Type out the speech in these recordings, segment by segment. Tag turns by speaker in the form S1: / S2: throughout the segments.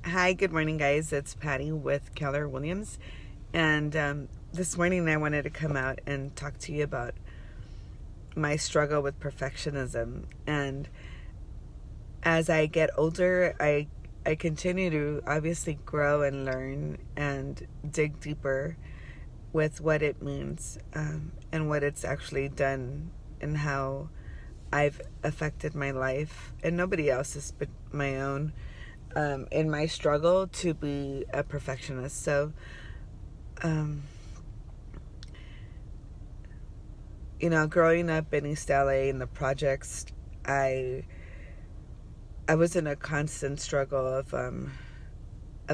S1: Hi, good morning, guys. It's Patty with Keller Williams. And this morning I wanted to come out and talk to you about my struggle with perfectionism. And as I get older, I continue to obviously grow and learn and dig deeper with what it means and what it's actually done and how I've affected my life and nobody else's but my own in my struggle to be a perfectionist. So, um, growing up in East LA in the projects, I I was in a constant struggle of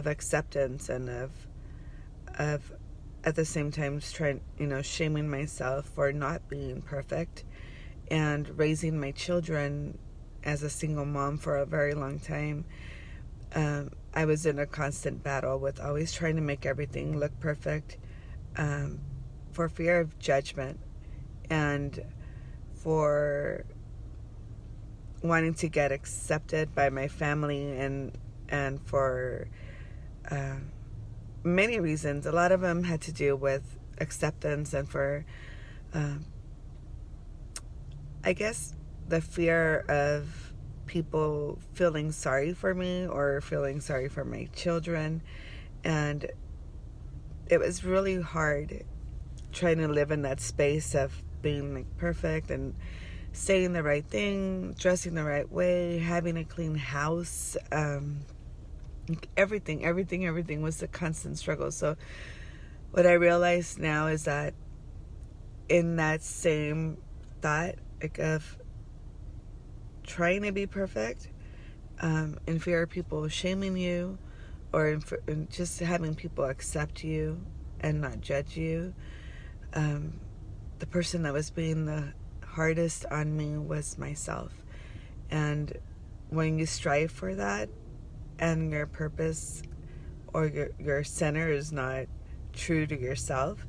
S1: acceptance and of at the same time trying shaming myself for not being perfect and raising my children as a single mom for a very long time. I was in a constant battle with always trying to make everything look perfect, um, for fear of judgment and for wanting to get accepted by my family and for uh, many reasons. A lot of them had to do with acceptance and for, um, I guess, the fear of people feeling sorry for me or feeling sorry for my children. And it was really hard trying to live in that space of being like perfect and saying the right thing, dressing the right way, having a clean house. Everything was a constant struggle. So what I realize now is that in that same thought, like of trying to be perfect, in fear of people shaming you, or in just having people accept you and not judge you, the person that was being the hardest on me was myself. And when you strive for that and your purpose or your center is not true to yourself,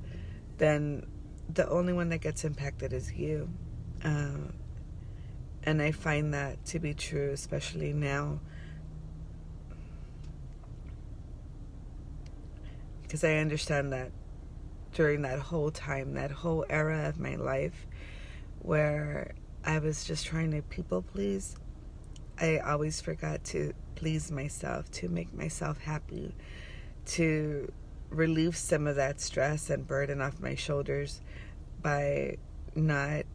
S1: then the only one that gets impacted is you. Uh, and I find that to be true, especially now, because I understand that during that whole time, that whole era of my life where I was just trying to people please, I always forgot to please myself, to make myself happy, to relieve some of that stress and burden off my shoulders by not,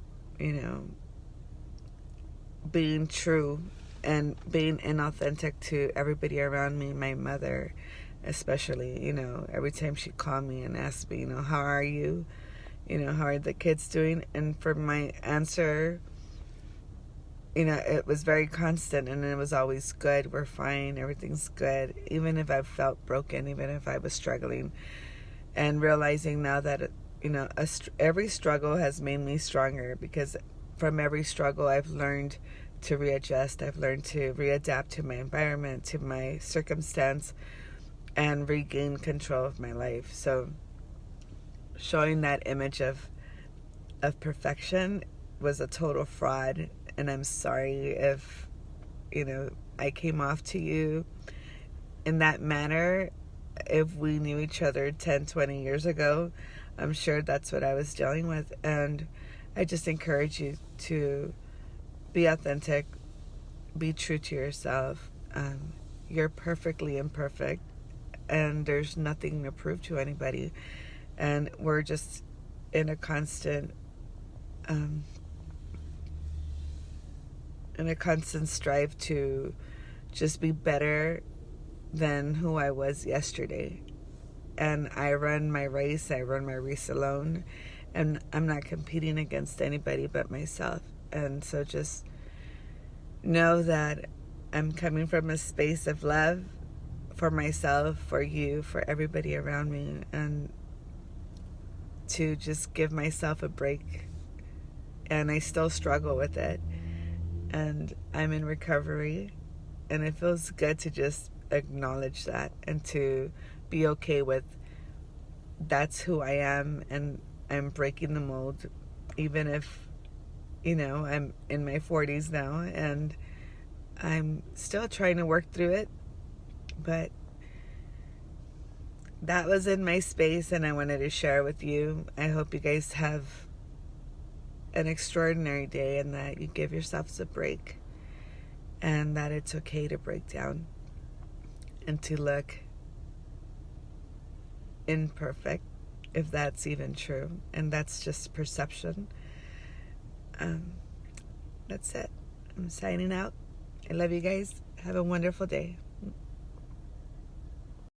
S1: you know, being true and being inauthentic to everybody around me. My mother especially, every time she called me and asked me, how are you, how are the kids doing, and for my answer, it was very constant, and it was always good, we're fine, everything's good, even if I felt broken, even if I was struggling. And realizing now that every struggle has made me stronger, because from every struggle I've learned to readjust, I've learned to readapt to my environment, to my circumstance, and regain control of my life. So showing that image of perfection was a total fraud, and I'm sorry if I came off to you in that manner. If we knew each other 10-20 years ago, I'm sure that's what I was dealing with. And I just encourage you to be authentic, be true to yourself. You're perfectly imperfect, and there's nothing to prove to anybody, and we're just in a constant strive to just be better than who I was yesterday. And I run my race alone, and I'm not competing against anybody but myself. And so just know that I'm coming from a space of love for myself, for you, for everybody around me, and to just give myself a break. And I still struggle with it, and I'm in recovery, and it feels good to just acknowledge that and to be okay with that's who I am, and I'm breaking the mold, even if I'm in my 40s now, and I'm still trying to work through it. But that was in my space, and I wanted to share with you. I hope you guys have an extraordinary day, and that you give yourselves a break, and that it's okay to break down and to look imperfect, if that's even true, and that's just perception. That's it. I'm signing out. I love you guys. Have a wonderful day.